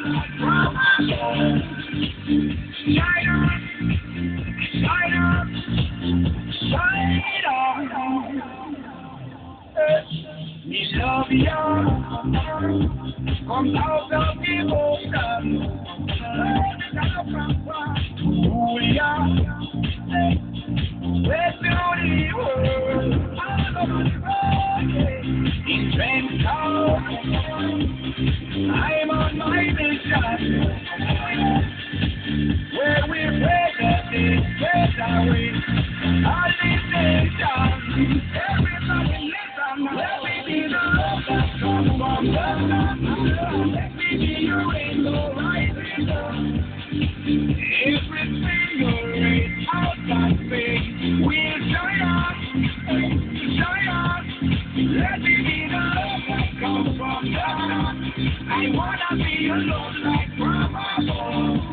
Me love you from out of devotion. Who we are, we're beauty world. All over the road, in Trench Town, I'm on my mission. Where we pray that this get away. All these nations, everybody listen. Let me be the love that comes from love. Let me be your rainbow rising up. Every single race out that space will shine on. Let me be the love that comes from love. I wanna be alone like from above.